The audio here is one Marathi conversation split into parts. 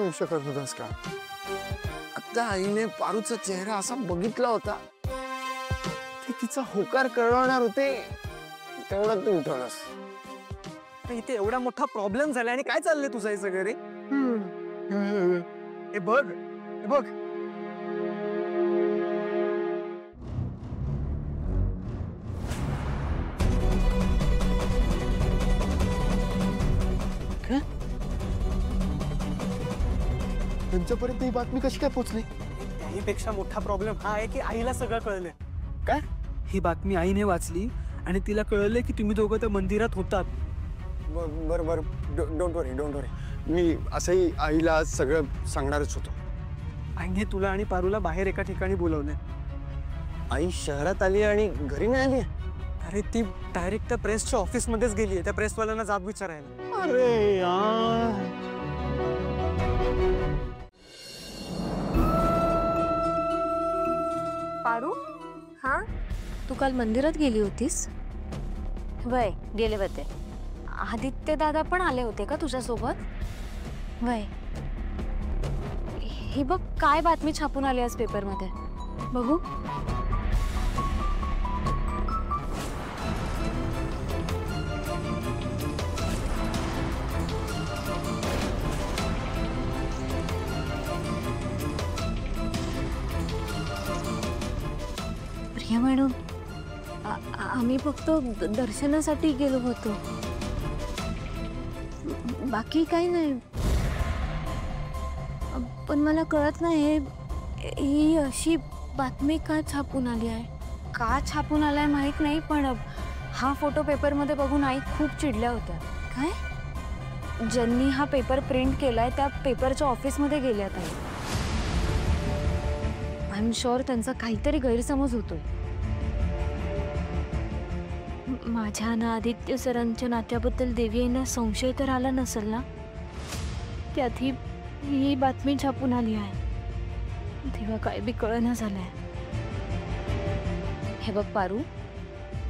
येऊ शकत होतास का? आता आईने पारूचा चेहरा असा बघितला होता, ते तिचा होकार कळवणार होते, तेवढ्यात तू उठवलास. इथे एवढा मोठा प्रॉब्लेम झाला आणि काय चाललंय तुझं हे सगळं रे? हे बघ, हे बघ. त्यांच्यापर्यंत ही बातमी कशी काय पोहोचली? त्याहीपेक्षा मोठा प्रॉब्लेम हा आहे की आईला सगळं कळलंय. काय? ही बातमी आईने वाचली आणि तिला कळलंय की तुम्ही दोघं त्या मंदिरात होतात. बरं बरं, डोंट वरी, डोंट वरी. मी असंही आईला आज सगळं सांगणारच होतो. आईने तुला आणि पारूला बाहेर एका ठिकाणी बोलवलंय. आई शहरात आली आणि घरी नाही आली? अरे ती डायरेक्ट त्या प्रेसच्या ऑफिसमध्येच गेली, त्या प्रेसवाल्यांना जाब विचारायला. अरे यार. पारू, हाँ तू काल मंदिरात गेली होतीस? वय गेले होते. आदित्य दादा पण आले होते का तुझ्या सोबत? वय ही बघ काय बातमी छापून आली आज पेपर मध्ये, बघू. प्रिया मॅडम, आम्ही फक्त दर्शनासाठी गेलो होतो, बाकी काही नाही. पण मला कळत नाही ही अशी बातमी का छापून आली आहे. का छापून आलाय माहित नाही, पण हा फोटो पेपरमध्ये बघून आई खूप चिडल्या होत्या. काय? ज्यांनी हा पेपर प्रिंट केलाय त्या पेपरच्या ऑफिसमध्ये गेल्या ताई. आय एम शुअर त्यांचा काहीतरी गैरसमज होतोय. माझ्या ना आदित्य सरांच्या नात्याबद्दल देवी यांना संशय तर आला नसेल ना? त्यात ही बातमी छापून आली आहे. तेव्हा काय बी कळना झालंय. हे बघ पारू,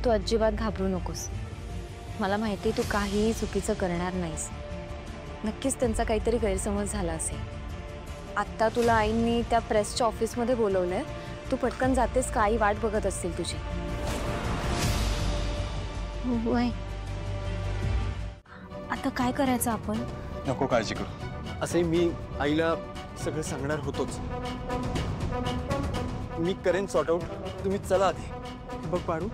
तू अजिबात घाबरू नकोस. मला माहिती तू काहीही चुकीचं करणार नाहीस. नक्कीच त्यांचा काहीतरी गैरसमज झाला असेल. आत्ता तुला आईंनी त्या प्रेसच्या ऑफिसमध्ये बोलवलंय. तू पटकन जातेस का? आई वाट बघत असतील तुझी. वय आता काय करायचं आपण? नको काळजी करू. असे मी आईला सगळं सांगणार होतोच. मी करेन सॉर्ट आउट. तुम्ही चला आधी. बघ पारू,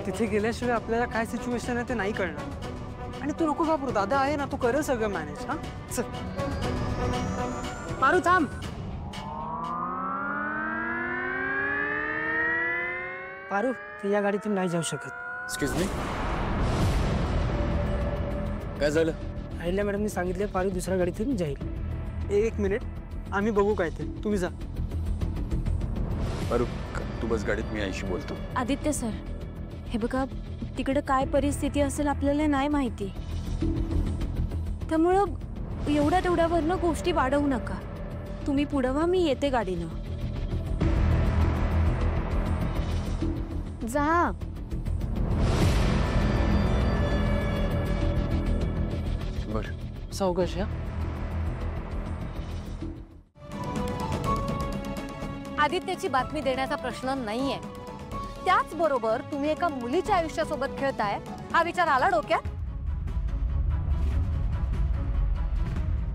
तिथे गेल्याशिवाय आपल्याला काय सिच्युएशन आहे ते नाही कळणार. आणि तू नको घाबरू, दादा आहे ना, तू करेल सगळं मॅनेज. हा चल. पारू थांब. पारू, तू या गाडीतून नाही जाऊ शकत. एक्सक्यूज मी, काय झालं? अहिल्या मॅडमनी सांगितले पारू दुसऱ्या गाडीतून जाईल. एक मिनिट, आम्ही बघू काय ते. तुम्ही जा. पारू तू बस गाडीत, मी आईशी बोलतो. आदित्य सर, हे बघा, तिकडे काय परिस्थिती असेल आपल्याला नाही माहिती. त्यामुळं एवढ्या तेवढ्यावरनं गोष्टी वाढवू नका. तुम्ही पुढं व्हा, मी येते गाडीनं. जा. बर, सावकाश या. आदित्यची बातमी देण्याचा प्रश्न नाहीये. त्याचबरोबर तुम्ही एका मुलीच्या आयुष्यासोबत खेळताय, हा विचार आला डोक्यात?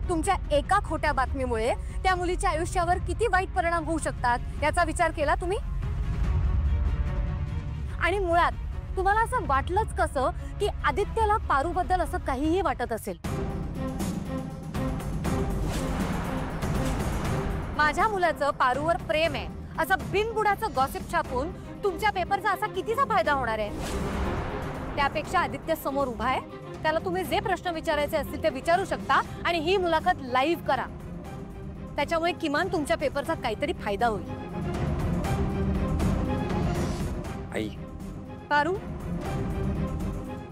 तुमच्या एका खोट्या बातमीमुळे त्या मुलीच्या आयुष्यावर किती वाईट परिणाम होऊ शकतात याचा विचार केला तुम्ही? आणि मुळात तुम्हाला असं वाटलंच कसं की आदित्यला पारूबद्दल असं काहीही वाटत असेल? माझ्या मुलाचं पारूवर प्रेम आहे असं बिनबुडाचं गॉसिप छापून तुमच्या पेपरचा असा कितीचा फायदा होणार आहे? त्यापेक्षा आदित्य समोर उभा आहे, त्याला तुम्ही जे प्रश्न विचारायचे असतील ते विचारू शकता आणि ही मुलाखत लाईव्ह करा. त्याच्यामुळे किमान तुमच्या पेपरचा काहीतरी फायदा होईल. आई. पारू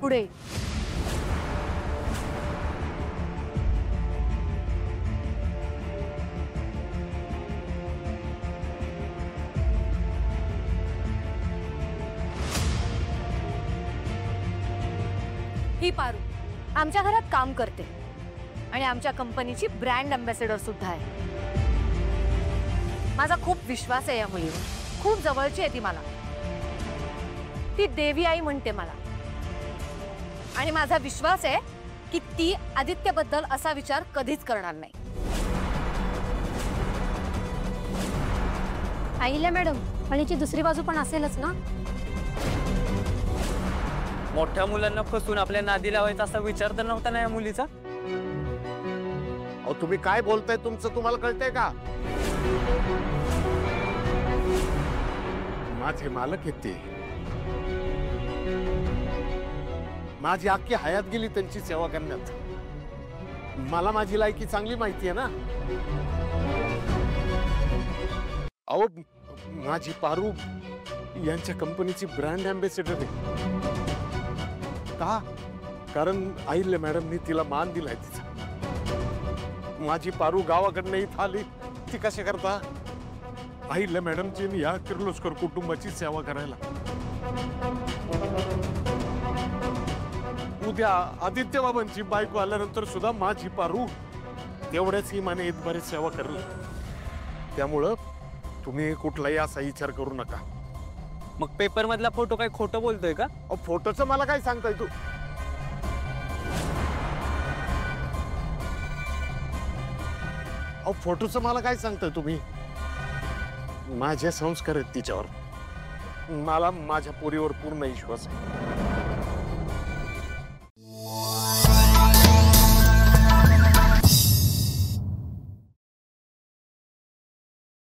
पुढे. ही पारू आमच्या घरात काम करते आणि आमच्या कंपनीची ब्रँड अँबॅसेडर सुद्धा आहे. माझा खूप विश्वास आहे या मुलीवर. खूप जवळची आहे ती मला. ती देवी आई म्हणते मला. आणि माझा विश्वास आहे की ती आदित्यबद्दल असा विचार कधीच करणार नाही. आईला मॅडम, आणि दुसरी बाजू पण असेलच ना. मोठ्या मुलांना फसवून आपल्या नादी लावायचा असा विचार तर नव्हता ना या मुलीचा. अहो तुम्ही काय बोलताय, तुमचं तुम्हाला कळतंय का? माझे मालक आहेत ते. माझी अख्खी हयात गेली त्यांची सेवा करण्यात. मला माझी लायकी चांगली माहिती आहे ना. अहो माझी पारू यांच्या कंपनीची ब्रँड अँबॅसेडर आहे. का? कारण आईले मॅडमनी तिला मान दिलाय तिचा. माझी पारू गावाकडनं इथं आली ती कशा करता? आईले मॅडमची या किर्लोस्कर कुटुंबाची सेवा करायला. उद्या आदित्य बाबांची बायको आल्यानंतर सुद्धा माझी पारू तेवढ्याच इमाने इतबारे सेवा करेल. त्यामुळं तुम्ही कुठलाही असा विचार करू नका. मग पेपर मधला फोटो काय खोटं बोलतोय का? फोटोचं मला काय सांगताय तू? फोटोचं मला काय सांगताय तुम्ही? माझे संस्कार आहेत तिच्यावर. मला माझ्या पोरीवर पूर्ण विश्वास आहे.